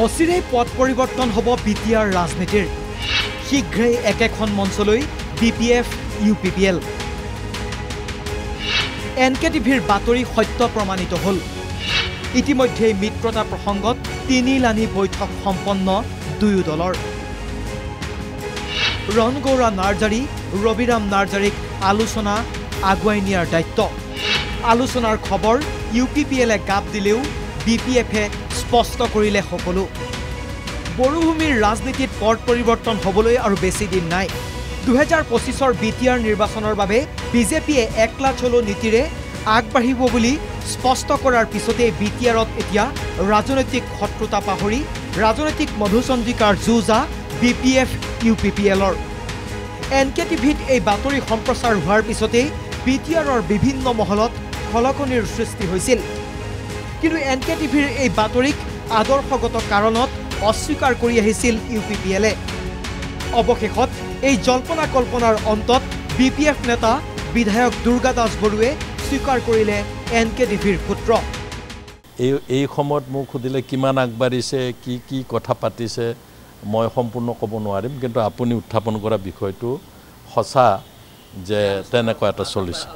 অচিৰেই পথ পৰিৱৰ্তন হ'ব বিটিআৰ ৰাজনীতিৰ শীঘ্ৰেই একেখন মঞ্চলৈ বিপিএফ ইউপিপিএল এনকেটিভিৰ বাতৰি সত্য প্ৰমাণিত হ'ল ইতিমধ্যে মিত্ৰতা প্ৰসংগত তিনিলানি বৈঠক সম্পন্ন দুয়ো দলৰ ৰণগৌৰা নাৰ্জাৰী ৰবিৰাম নাৰ্জাৰীক আলোচনা আগুৱাই নিয়াৰ দায়িত্ব আলোচনাৰ খবৰ ইউপিপিএলে গাপ দিলেও বিপিএফে স্পষ্ট কৰিলে সকলো বড়োভূমিৰ ৰাজনীতিত পথ পৰিৱৰ্তন হ'বলৈ আৰু বেছি দিন নাই 2025ৰ বিটিআৰ নিৰ্বাচনৰ বাবে বিজেপিয়ে একলা চলো নীতিৰে আগবাঢ়িব বুলি স্পষ্ট কৰাৰ পিছতে বিটিআৰত এতিয়া ৰাজনৈতিক শত্ৰুতা পাহৰি ৰাজনৈতিক মধুচন্দ্ৰিকাৰ যুঁজা বিপিএফ ইউপিপিএলৰ এনকেটিভিত এই বাতৰি সম্প্ৰচাৰ হোৱাৰ পিছতে বিটিআৰৰ বিভিন্ন মহলত খলকনিৰ সৃষ্টি হৈছিল কিন্তু এনকেটিভিৰ এই বাতৰিক আদৰ্শগত কাৰণত অস্বীকাৰ কৰি আহিছিল ইউপিপিএলে অৱশেষত এই জল্পনা কল্পনাৰ অন্তত বিপিএফ নেতা বিধায়ক দুৰ্গা দাস বৰুৱে স্বীকাৰ কৰিলে এনকেটিভিৰ সূত্ৰ এই সময়ত মোক সুধিলে কিমান আগবাঢ়িছে কি কথা পাতিছে মই সম্পূৰ্ণ ক'ব নোৱাৰিম কিন্তু আপুনি উত্থাপন কৰা বিষয়টো সঁচা যে তেনেকুৱা এটা চলিছে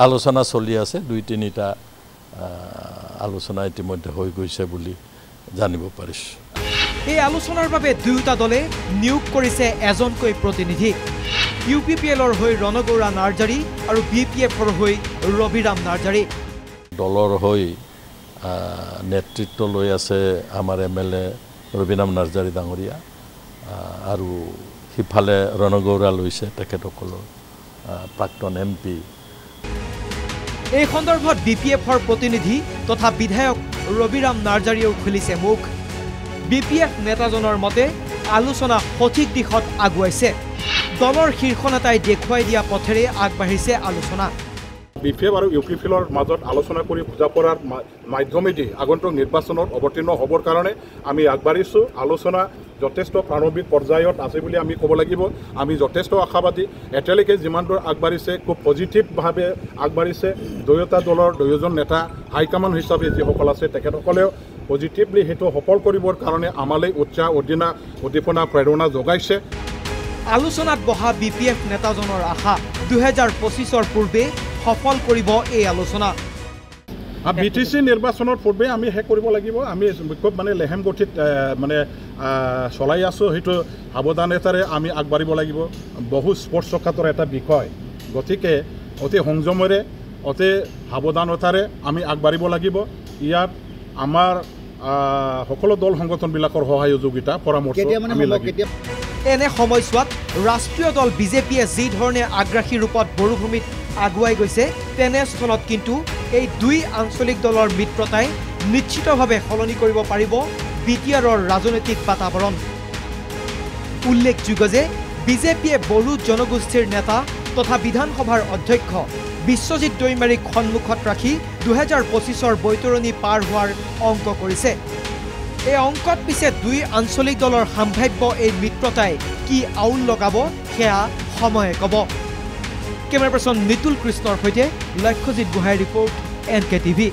আলোচনা চলি আছে 2-3টা আলোচনা ইতিমধ্যে হৈ গৈছে বুলি জানিব পাৰিছোঁ এই আলোচনাৰ বাবে দুয়োটা দলে নিয়োগ কৰিছে এজনকৈ প্ৰতিনিধি ইউপিপিএলৰ হৈ ৰণগৌৰা নাৰ্জাৰী আৰু বিপিএফৰ হৈ ৰবিৰাম নাৰ্জাৰী দলৰ হৈ নেতৃত্ব লৈ আছে আমাৰ এমএলএ ৰবিৰাম নাৰ্জাৰী ডাঙৰীয়া আৰু সিফালে ৰণগৌৰা লৈছে তেখেতসকলৰ প্ৰাক্তন এমপি এই সন্দৰ্ভত বিপিএফৰ প্ৰতিনিধি তথা বিধায়ক ৰবিৰাম নাৰ্জাৰীয়েও খুলিছে মুখ বিপিএফ নেতাজনৰ মতে আলোচনা সঠিক দিশত আগুৱাইছে দলৰ শীৰ্ষ নেতাই দেখুৱাই দিয়া পথেৰে আগবাঢ়িছে আলোচনা বিপিএফ আৰু ইউপিপিএলৰ মাজত আলোচনা কৰি বুজা পৰাৰ মাধ্যমেদি আগন্তুক নিৰ্বাচনত অৱতীৰ্ণ হ'বৰ কাৰণে আমি আগবাঢ়িছোঁ আলোচনা যথেষ্ট প্ৰাৰম্ভিক পৰ্যায়ত আছে বুলি আমি ক'ব লাগিব আমি যথেষ্ট আশাবাদী এতিয়ালৈকে যিমান দূৰ আগবাঢ়িছে খুব পজিটিভভাৱে আগবাঢ়িছে দুয়োটা দলৰ দুয়োজন নেতা হাইকমাণ্ড হিচাপে যিসকল আছে তেখেতসকলেও পজিটিভলি সেইটো সফল কৰিবৰ কাৰণে আমালৈ উৎসাহ উদ্দীপনা প্ৰেৰণা যোগাইছে আলোচনাত বহা বিপিএফ নেতাজনৰ আশা 2025ৰ পূৰ্বে সফল কৰিব এই আলোচনা বিটিচি নিৰ্বাচনৰ পূৰ্বে আমি শেষ কৰিব লাগিব আমি খুব লেহেম গঠিত চলাই আছোঁ সেইটো সাৱধানতাৰে আমি আগবাঢ়িব লাগিব বহু স্পৰ্শকাতৰ এটা বিষয় গতিকে অতি সংযমেৰে অতি সাৱধানতাৰে আমি আগবাঢ়িব লাগিব ইয়াত আমাৰ সকলো দল সংগঠনবিলাকৰ সহযোগিতা পৰামৰ্শ আমি লাগিব এনে সময়ছোৱাত ৰাষ্ট্ৰীয় দল বিজেপিয়ে যি ধৰণে আগ্ৰাসী ৰূপত বড়োভূমিত আগুৱাই গৈছে তেনেস্থলত কিন্তু এই দুই আঞ্চলিক দলৰ মিত্ৰতাই নিশ্চিতভাৱে সলনি কৰিব পাৰিব বিটিআৰৰ ৰাজনৈতিক বাতাবৰণ উল্লেখযোগ্য যে বিজেপিয়ে বড়ো জনগোষ্ঠীৰ নেতা তথা বিধানসভাৰ অধ্যক্ষ বিশ্বজিৎ দৈমাৰীক সন্মুখত ৰাখি 2025ৰ বৈতৰণি পাৰ হোৱাৰ অংক কৰিছে এই অংকত পিছে দুই আঞ্চলিক দলৰ সাম্ভাব্য এই মিত্ৰতাই কি আউল লগাব সেয়া সময়ে ক'ব কেমেৰা পাৰ্চন নিতুল কৃষ্ণৰ সৈতে লক্ষ্যজিৎ গোহাঁইৰ ৰিপৰ্ট এনকেটিভি